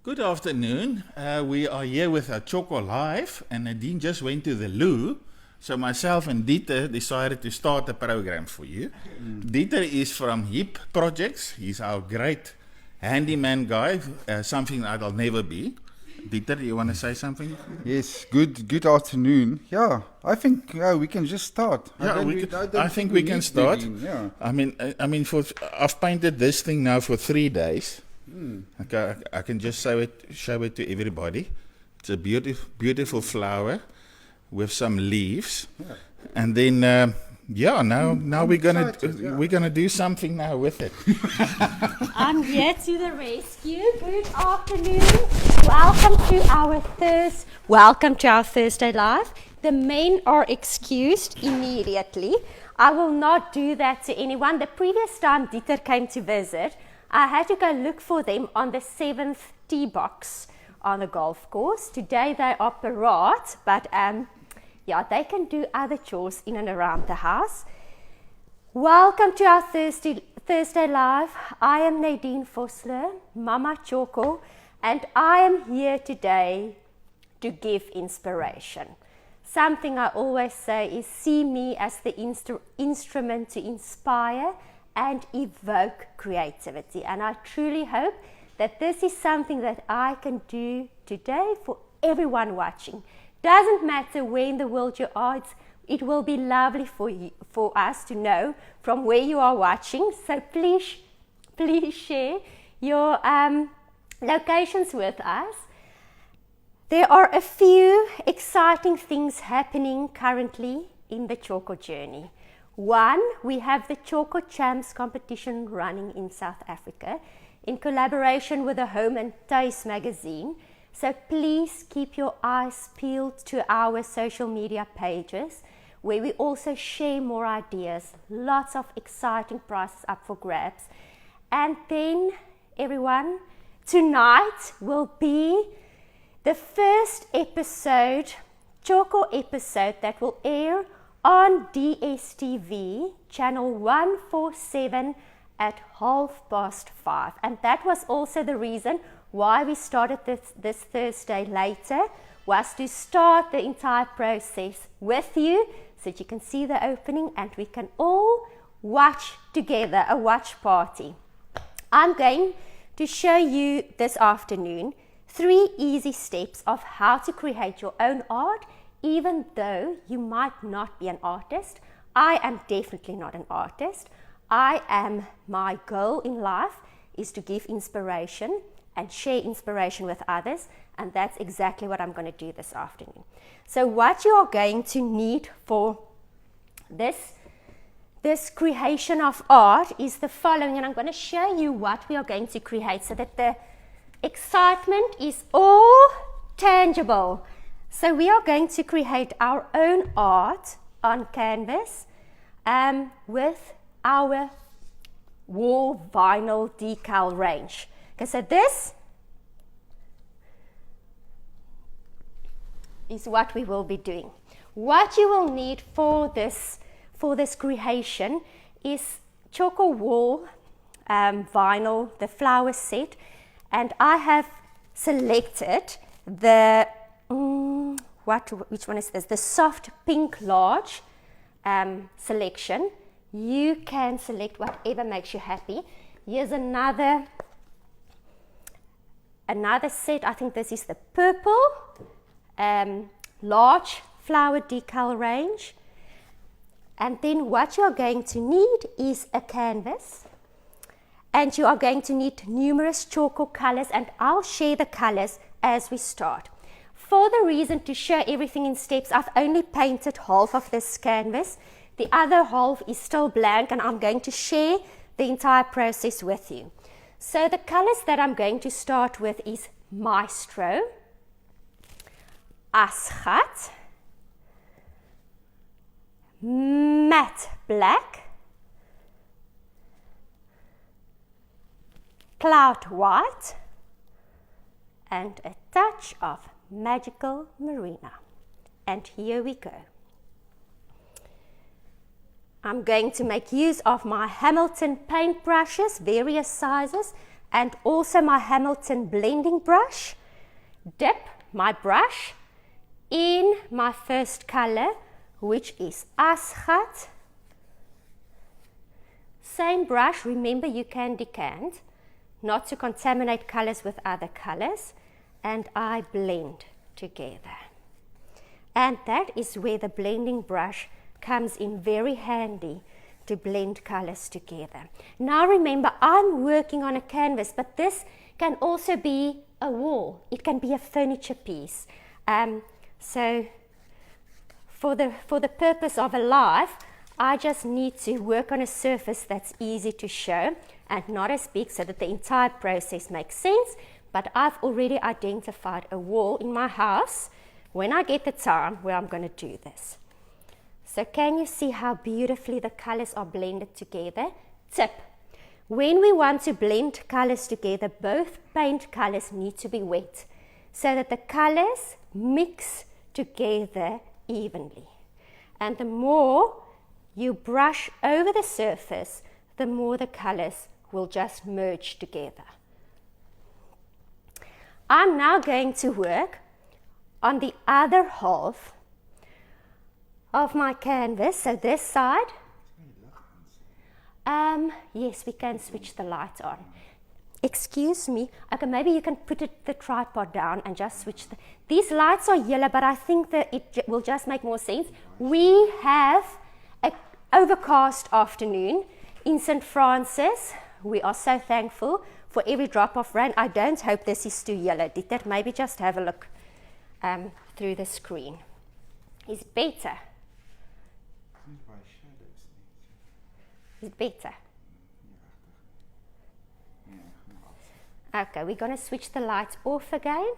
Good afternoon. We are here with Tjhoko Live, and Nadine just went to the loo. So myself and Dieter decided to start the program for you. Dieter is from HIP Projects. He's our great handyman guy, something that I'll never be. Dieter, you want to say something? Yes, good afternoon. Yeah, I think we can just start. I think we can start. Yeah. I mean, I've painted this thing now for 3 days. Okay, I can just show it to everybody. It's a beautiful flower with some leaves, and then now we're gonna do something now with it. I'm here to the rescue. Good afternoon. Welcome to our Thursday Live. The men are excused immediately. I will not do that to anyone. The previous time Dieter came to visit, I had to go look for them on the 7th tee box on the golf course. Today they are parade, but they can do other chores in and around the house. Welcome to our Thursday Live. I am Nadine Vosloo, Mama Tjhoko, and I am here today to give inspiration. Something I always say is see me as the instrument to inspire and evoke creativity. And I truly hope that this is something that I can do today for everyone watching. Doesn't matter where in the world you are, it will be lovely for us to know from where you are watching. So please share your locations with us. There are a few exciting things happening currently in the Tjhoko journey. One, we have the Tjhoko Champs competition running in South Africa in collaboration with the Home and Taste magazine. So please keep your eyes peeled to our social media pages, where we also share more ideas, lots of exciting prizes up for grabs. And then, everyone, tonight will be the first episode, Tjhoko episode, that will air on DSTV, channel 147 at 5:30. And that was also the reason why we started this Thursday later, was to start the entire process with you so that you can see the opening and we can all watch together, a watch party. I'm going to show you this afternoon 3 easy steps of how to create your own art, even though you might not be an artist. I am definitely not an artist. My goal in life is to give inspiration and share inspiration with others, and that's exactly what I'm going to do this afternoon. So what you are going to need for this creation of art is the following, and I'm going to show you what we are going to create so that the excitement is all tangible. So we are going to create our own art on canvas with our wall vinyl decal range. Okay, so this is what we will be doing. What you will need for this creation is Tjhoko wall vinyl, the flower set, and I have selected the which one is this? The soft pink large selection. You can select whatever makes you happy. Here's another set. I think this is the purple large flower decal range. And then what you are going to need is a canvas, and you are going to need numerous Tjhoko colors, and I'll share the colors as we start. For the reason to show everything in steps, I've only painted half of this canvas. The other half is still blank, and I'm going to share the entire process with you. So the colors that I'm going to start with is Maestro, Asgat, Matte Black, Cloud White, and a touch of Magical Marina. And here we go. I'm going to make use of my Hamilton paint brushes, various sizes, and also my Hamilton blending brush, dip my brush in my first color, which is Asgat. Same brush, remember you can decant, not to contaminate colors with other colors, and I blend together. And that is where the blending brush comes in very handy to blend colors together. Now remember, I'm working on a canvas, but this can also be a wall. It can be a furniture piece. So for the purpose of a live, I just need to work on a surface that's easy to show and not as big so that the entire process makes sense. But I've already identified a wall in my house when I get the time where I'm going to do this. So can you see how beautifully the colors are blended together? Tip: when we want to blend colors together, both paint colors need to be wet so that the colors mix together evenly. And the more you brush over the surface, the more the colors will just merge together. I'm now going to work on the other half of my canvas, so this side. Yes, we can switch the light on. Excuse me. Okay, maybe you can put the tripod down and just switch these lights are yellow, but I think that it will just make more sense. We have an overcast afternoon in St. Francis. We are so thankful for every drop of rain. I don't hope this is too yellow. Did that? Maybe just have a look through the screen. Is better. Is it better? Okay, we're going to switch the lights off again.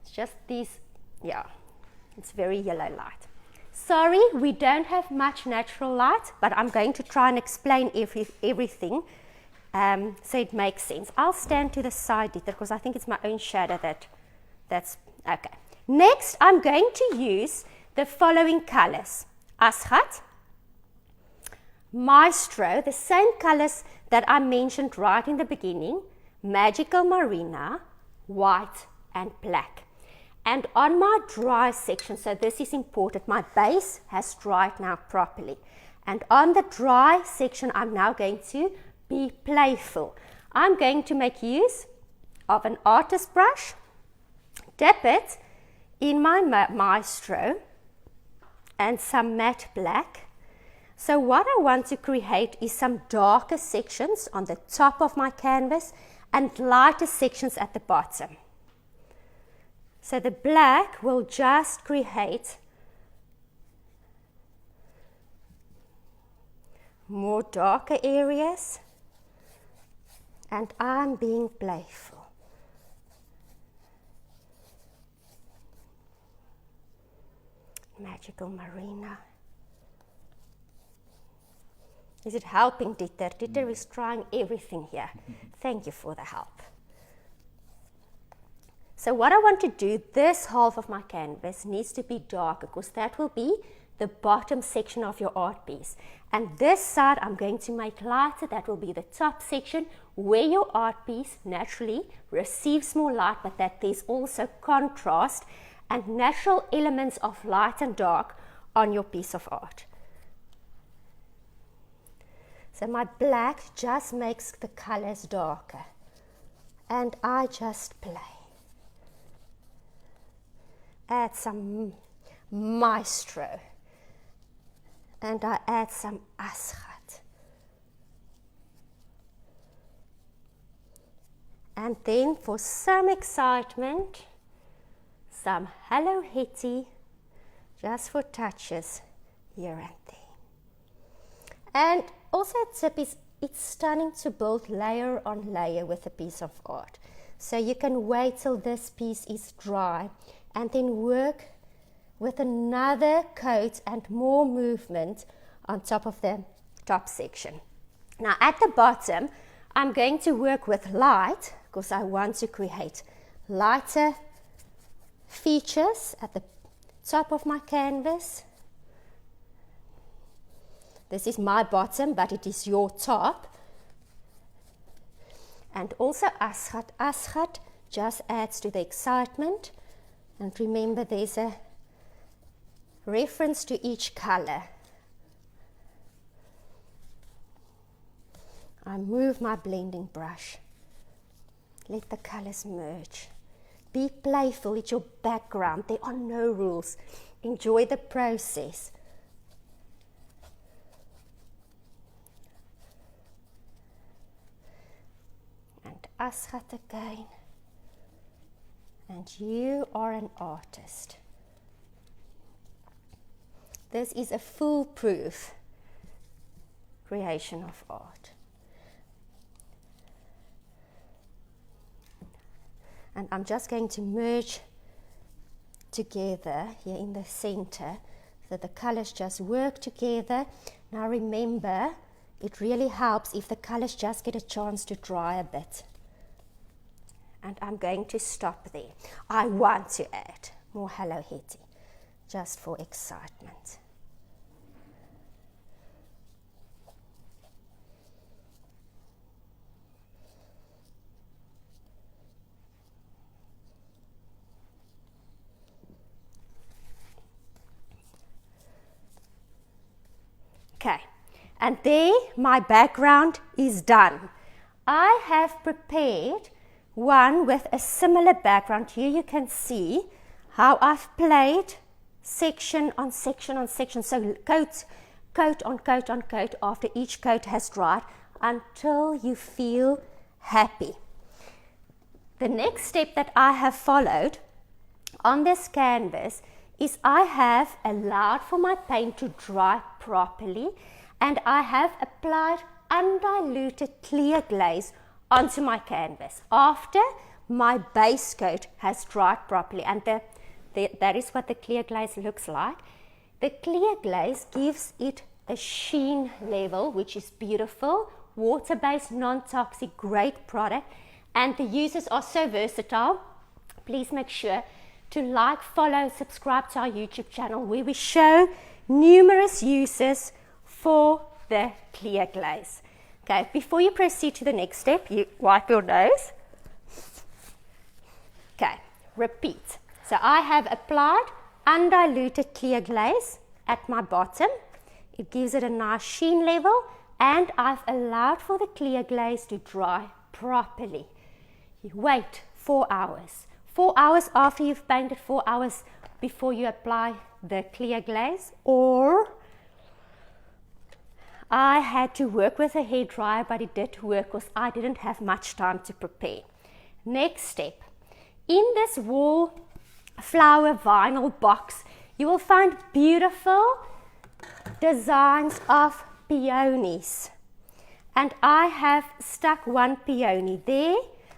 It's just these, yeah, it's very yellow light. Sorry, we don't have much natural light, but I'm going to try and explain everything so it makes sense. I'll stand to the side, Dieter, because I think it's my own shadow that's okay. Next, I'm going to use the following colors: Asgat, Maestro, the same colors that I mentioned right in the beginning, Magical Marina, white and black. And on my dry section, so this is important, my base has dried now properly. And on the dry section, I'm now going to be playful. I'm going to make use of an artist brush, dip it in my Maestro and some matte black. So what I want to create is some darker sections on the top of my canvas and lighter sections at the bottom. So the black will just create more darker areas, and I'm being playful. Magical Marina. Is it helping, Dieter? Dieter is trying everything here. Thank you for the help. So what I want to do, this half of my canvas needs to be darker because that will be the bottom section of your art piece. And this side I'm going to make lighter. That will be the top section where your art piece naturally receives more light, but that there's also contrast and natural elements of light and dark on your piece of art. So my black just makes the colors darker, and I just play. Add some Maestro, and I add some Asgat. And then for some excitement, some Hello Hetty, just for touches here and there. And also a tip is, it's stunning to build layer on layer with a piece of art. So you can wait till this piece is dry and then work with another coat and more movement on top of the top section. Now at the bottom, I'm going to work with light because I want to create lighter features at the top of my canvas. This is my bottom, but it is your top. And also asgat. Asgat just adds to the excitement. And remember, there's a reference to each color. I move my blending brush. Let the colors merge. Be playful with your background. There are no rules. Enjoy the process. And asgat again. And you are an artist. This is a foolproof creation of art. And I'm just going to merge together here in the center so the colors just work together. Now remember, it really helps if the colors just get a chance to dry a bit. And I'm going to stop there. I want to add more Hello Hetty, just for excitement. Okay, and there my background is done. I have prepared one with a similar background. Here you can see how I've played section on section on section. So coat on coat on coat after each coat has dried until you feel happy. The next step that I have followed on this canvas is I have allowed for my paint to dry properly, and I have applied undiluted clear glaze onto my canvas after my base coat has dried properly, and that is what the clear glaze looks like. The clear glaze gives it a sheen level which is beautiful, water-based, non-toxic, great product, and the uses are so versatile. Please make sure to like, follow, subscribe to our YouTube channel where we show numerous uses for the clear glaze. Okay, before you proceed to the next step, you wipe your nose. Okay, repeat. So I have applied undiluted clear glaze at my bottom. It gives it a nice sheen level, and I've allowed for the clear glaze to dry properly. You wait 4 hours. 4 hours after you've painted, 4 hours before you apply the clear glaze, or I had to work with a hairdryer, but it did work because I didn't have much time to prepare. Next step, in this wall flower vinyl box, you will find beautiful designs of peonies. And I have stuck one peony there.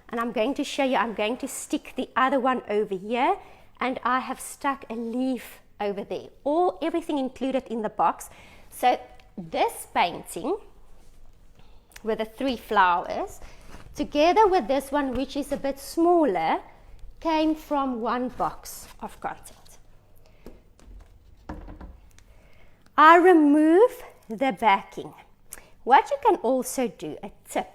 And I'm going to show you, I'm going to stick the other one over here, and I have stuck a leaf over there. Everything included in the box. So this painting with the 3 flowers, together with this one, which is a bit smaller, came from one box of content. I remove the backing. What you can also do, a tip,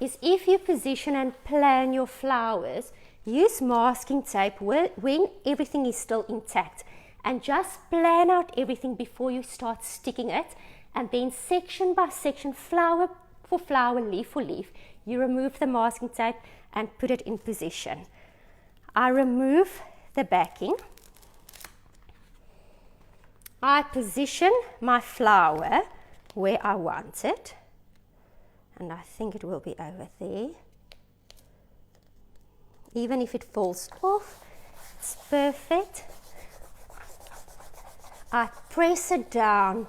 is if you position and plan your flowers, use masking tape when everything is still intact, and just plan out everything before you start sticking it, and then section by section, flower for flower, leaf for leaf, you remove the masking tape and put it in position. I remove the backing. I position my flower where I want it. And I think it will be over there. Even if it falls off, it's perfect. I press it down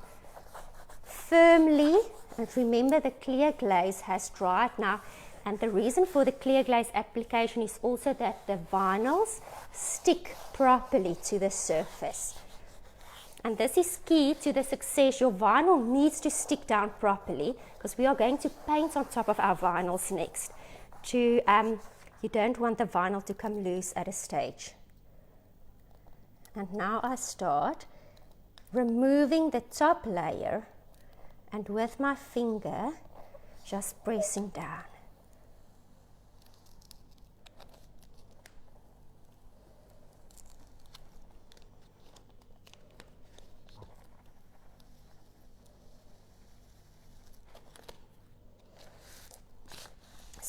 firmly, and remember the clear glaze has dried now, and the reason for the clear glaze application is also that the vinyls stick properly to the surface. And this is key to the success. Your vinyl needs to stick down properly, because we are going to paint on top of our vinyls next. You don't want the vinyl to come loose at a stage. And now I start removing the top layer, and with my finger just pressing down.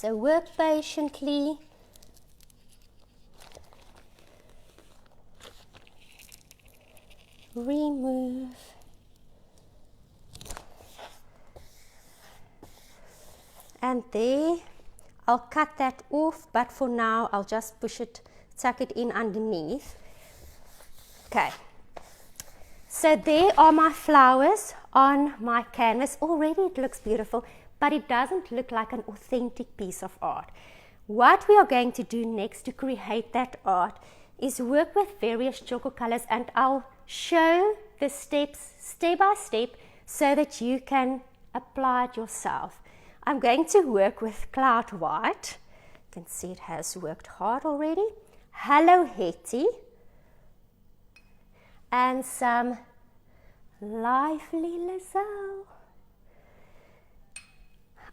So work patiently. Remove. And there, I'll cut that off, but for now I'll just push it, tuck it in underneath. Okay, so there are my flowers on my canvas. Already it looks beautiful, but it doesn't look like an authentic piece of art. What we are going to do next to create that art is work with various Tjhoko colors, and I'll show the steps step by step so that you can apply it yourself. I'm going to work with cloud white. You can see it has worked hard already. Hello Hetty. And some lively Lazelle.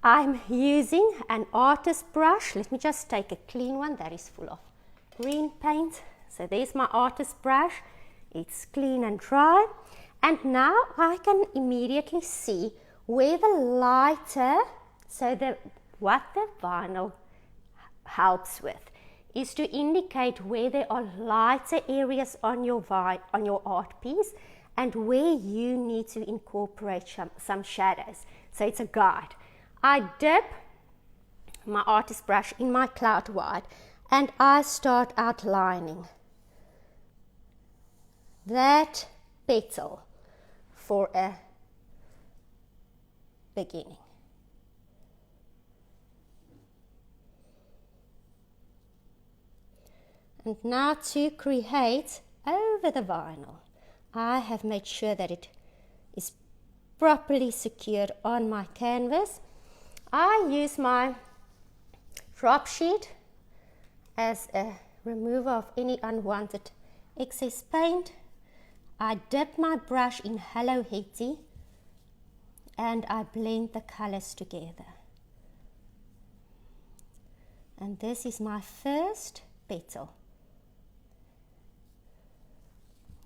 I'm using an artist brush. Let me just take a clean one that is full of green paint. So there's my artist brush. It's clean and dry. And now I can immediately see where the lighter, what the vinyl helps with is to indicate where there are lighter areas on your art piece and where you need to incorporate some shadows. So it's a guide. I dip my artist brush in my cloud white and I start outlining that petal for a beginning. And now to create over the vinyl, I have made sure that it is properly secured on my canvas. I use my drop sheet as a remover of any unwanted excess paint. I dip my brush in Hello Hetty and I blend the colors together. And this is my first petal.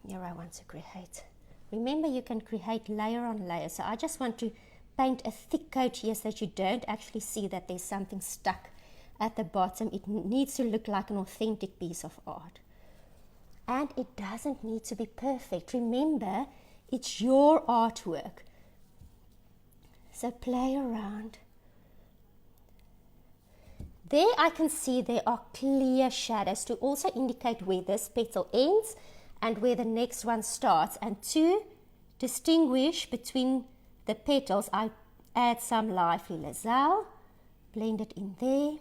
Here I want to create. Remember, you can create layer on layer. So I just want to paint a thick coat here so that you don't actually see that there's something stuck at the bottom. It needs to look like an authentic piece of art. And it doesn't need to be perfect. Remember, it's your artwork. So play around. There I can see there are clear shadows to also indicate where this petal ends and where the next one starts. And to distinguish between the petals, I add some lively Lazelle, blend it in there.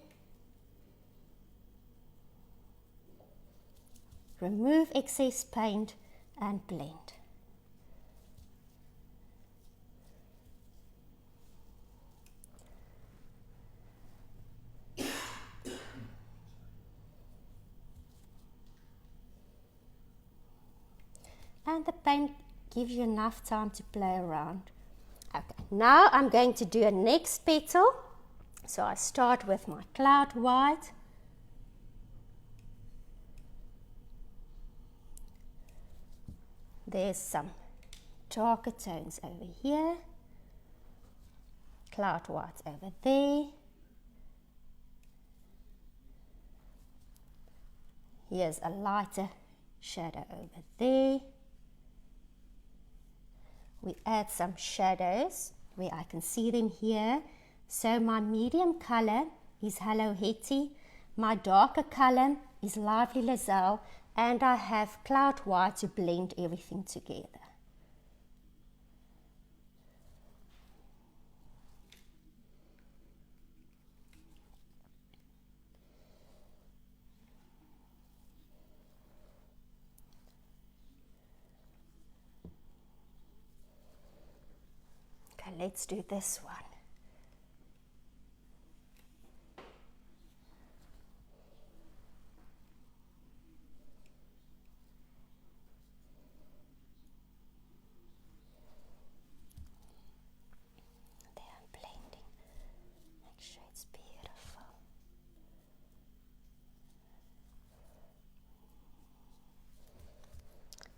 Remove excess paint and blend. And the paint gives you enough time to play around. Okay, now I'm going to do a next petal. So I start with my cloud white. There's some darker tones over here. Cloud white over there. Here's a lighter shadow over there. We add some shadows where I can see them here. So my medium color is Hello Hetty. My darker color is Lively Lazelle. And I have cloud white to blend everything together. Okay, let's do this one.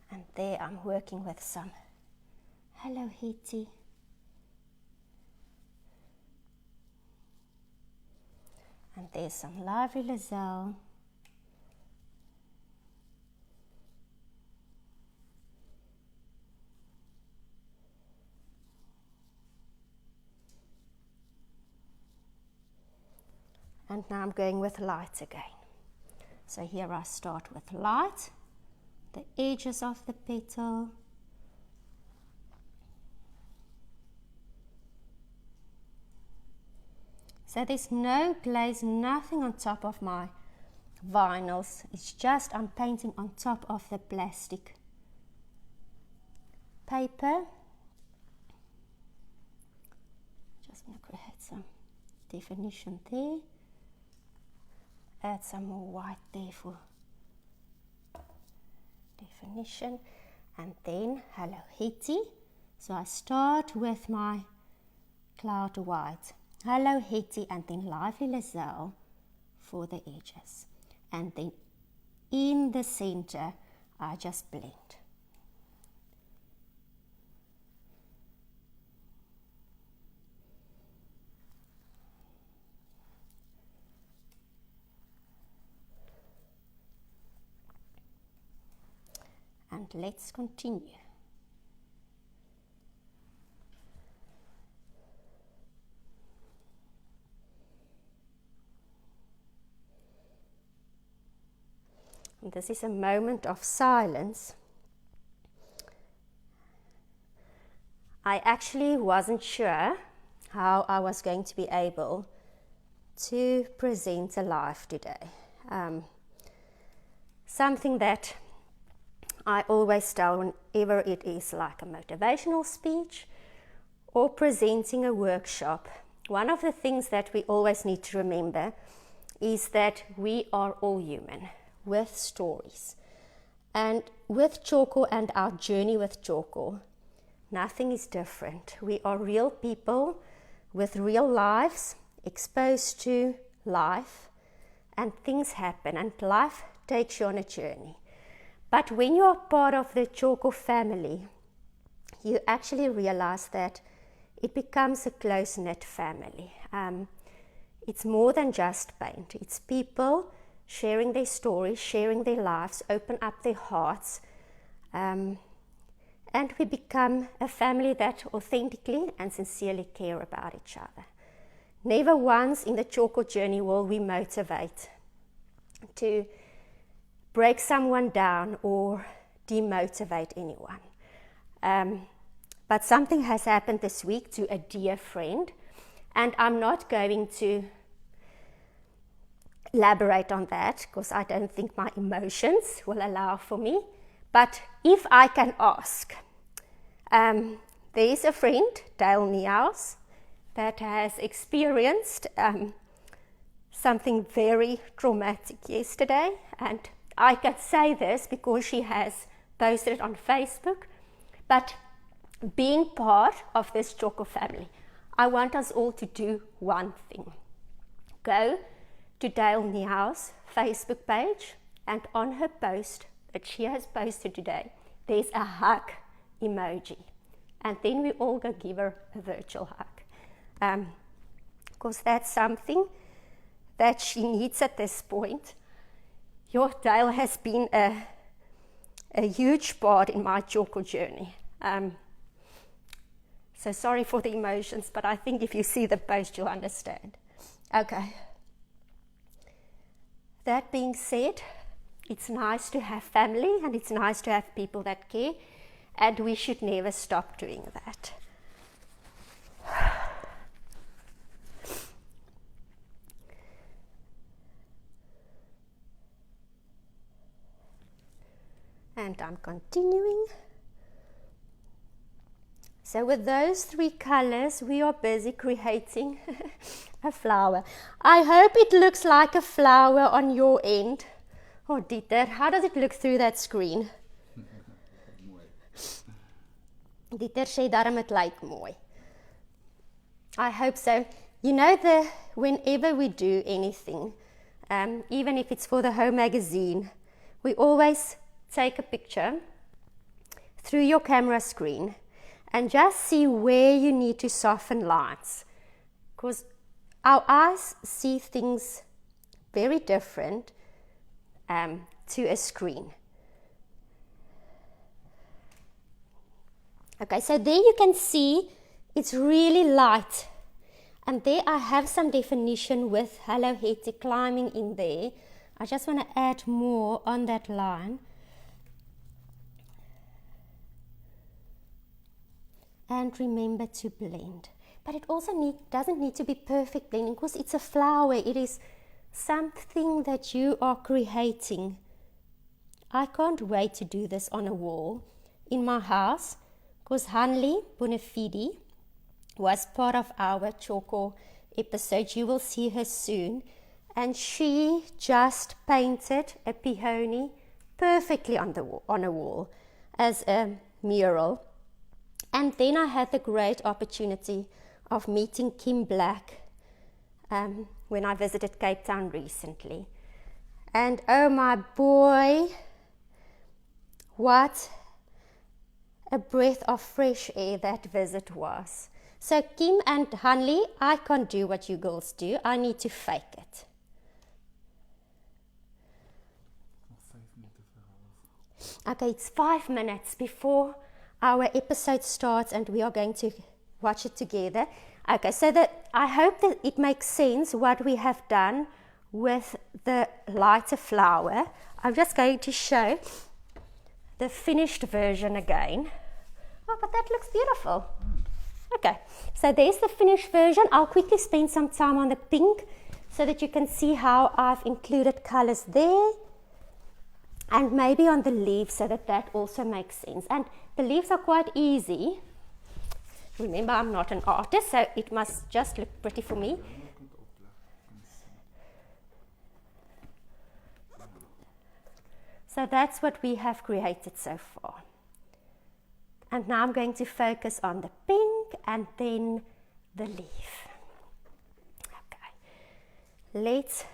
And there I'm working with some Hello Hetty. there's some lively Lazelle. And now I'm going with light again. So here I start with light, the edges of the petal. So there's no glaze, nothing on top of my vinyls. It's just I'm painting on top of the plastic paper. Just going to create some definition there. Add some more white there for definition. And then Hello Hetty. So I start with my cloud white. Hello Hetty, and then lively Lazelle for the edges. And then in the center, I just blend. And let's continue. And this is a moment of silence. I actually wasn't sure how I was going to be able to present a live today. Something that I always tell whenever it is like a motivational speech or presenting a workshop, one of the things that we always need to remember is that we are all human with stories. And with Tjhoko and our journey with Tjhoko, nothing is different. We are real people with real lives, exposed to life, and things happen, and life takes you on a journey. But when you are part of the Tjhoko family, you actually realize that it becomes a close-knit family. It's more than just paint. It's people sharing their stories, sharing their lives, open up their hearts, and we become a family that authentically and sincerely care about each other. Never once in the Tjhoko journey will we motivate to break someone down or demotivate anyone. But something has happened this week to a dear friend, and I'm not going to elaborate on that because I don't think my emotions will allow for me. But if I can ask, there is a friend, Dale Niehaus, that has experienced something very traumatic yesterday, and I can say this because she has posted it on Facebook. But being part of this Tjhoko family, I want us all to do one thing. Go to Dale Niehaus' Facebook page, and on her post that she has posted today, there's a hug emoji. And then we all go give her a virtual hug. Because that's something that she needs at this point. Your Dale has been a huge part in my Tjhoko journey. So sorry for the emotions, but I think if you see the post, you'll understand. Okay. That being said, it's nice to have family and it's nice to have people that care, and we should never stop doing that. And I'm continuing. So with those three colors, we are busy creating a flower. I hope it looks like a flower on your end. Oh, Dieter, how does it look through that screen? Dieter sê daarom het lyk mooi. I hope so. You know, whenever we do anything, even if it's for the home magazine, we always take a picture through your camera screen and just see where you need to soften lines, because our eyes see things very different to a screen. Okay, so there you can see it's really light. And there I have some definition with Hello Hetty climbing in there. I just want to add more on that line. And remember to blend. But it also doesn't need to be perfect blending because it's a flower. It is something that you are creating. I can't wait to do this on a wall in my house because Hanley Bonafide was part of our Tjhoko episode. You will see her soon. And she just painted a peony perfectly on a wall as a mural. And then I had the great opportunity of meeting Kim Black when I visited Cape Town recently. And oh my boy, what a breath of fresh air that visit was. So Kim and Hanley, I can't do what you girls do. I need to fake it. Okay, it's 5 minutes before our episode starts and we are going to watch it together. Okay, so that I hope that it makes sense what we have done with the lighter flower. I'm just going to show the finished version again. Oh, but that looks beautiful. Okay, so there's the finished version. I'll quickly spend some time on the pink so that you can see how I've included colors there. And maybe on the leaves so that also makes sense. And the leaves are quite easy. Remember, I'm not an artist, so it must just look pretty for me. So that's what we have created so far. And now I'm going to focus on the pink and then the leaf. Okay, let's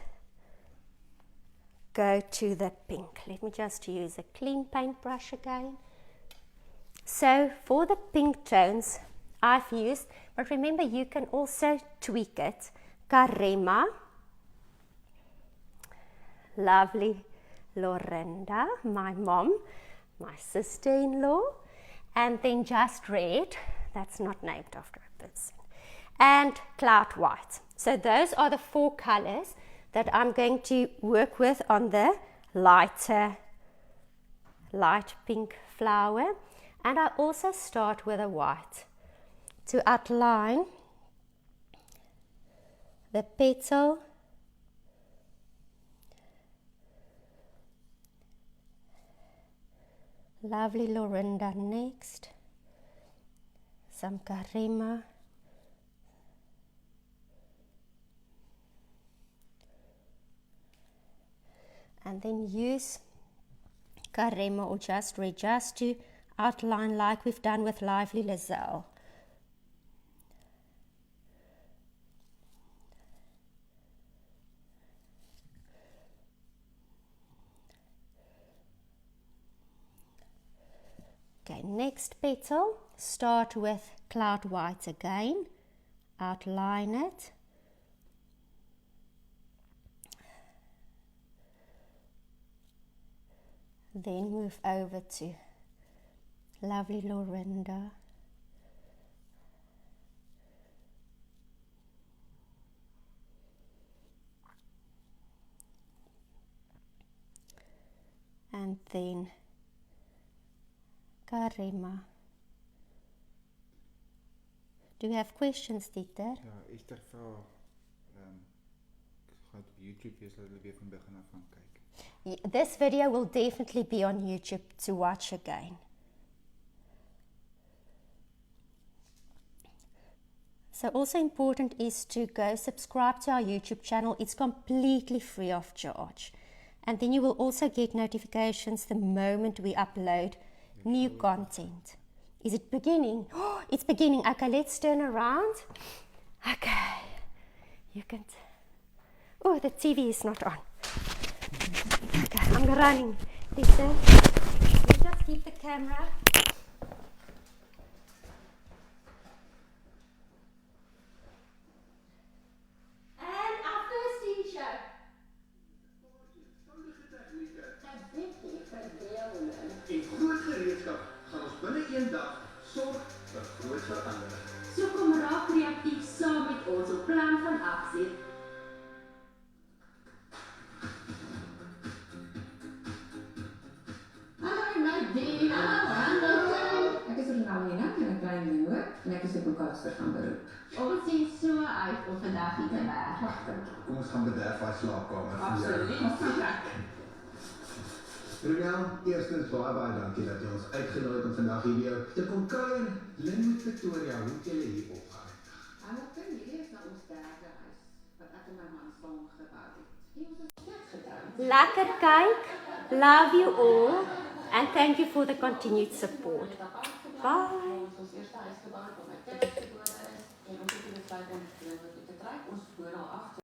go to the pink. Let me just use a clean paintbrush again. So for the pink tones I've used, but remember you can also tweak it, Karema, lovely Lorinda, my mom, my sister-in-law, and then Just Red, that's not named after a person, and Cloud White. So those are the 4 colors that I'm going to work with on the light pink flower. And I also start with a white to outline the petal, lovely Lorinda next, some Karema, and then use Karema or Just Red just to outline like we've done with Lively Lizelle. Okay, next petal, start with Cloud White again, outline it. Then move over to lovely Lorinda. And then Karema. Do you have questions, Dieter? Ja, Esther vra gaan op YouTube wees dat hulle weer van begin af gaan kyk. This video will definitely be on YouTube to watch again. So also important is to go subscribe to our YouTube channel. It's completely free of charge. And then you will also get notifications the moment we upload new content. Is it beginning? Oh, it's beginning. Okay, let's turn around. Okay. You can... Oh, the TV is not on. Okay, I'm running. Listen, let's just keep the camera. And our first TV show. aksie. Hallo Nadine, hallo. Ek is Ronalina en ek bly in Limburg en ek is 'n boekhoudster van beroep. Ons sien so uit om vandag hier te werk. Kom ons gaan bederf daai slaapkamer vir jou. Absoluut. Ronel, eerstens baie dankie dat jy ons uitgenooi het om vandag hier by jou te kom kuier. Linwood Victoria, hoe het julle hier opgehaal? Hamilton, hierdie is nou ons derde huis wat ek en my man saam gebou het. Hier ons is net getroud. Lekker kyk. Love you all. And thank you for the continued support. Bye. Ons eerste huis gebou het om my kinders gebore is en ons het besluit om te trek. Ons woon al 8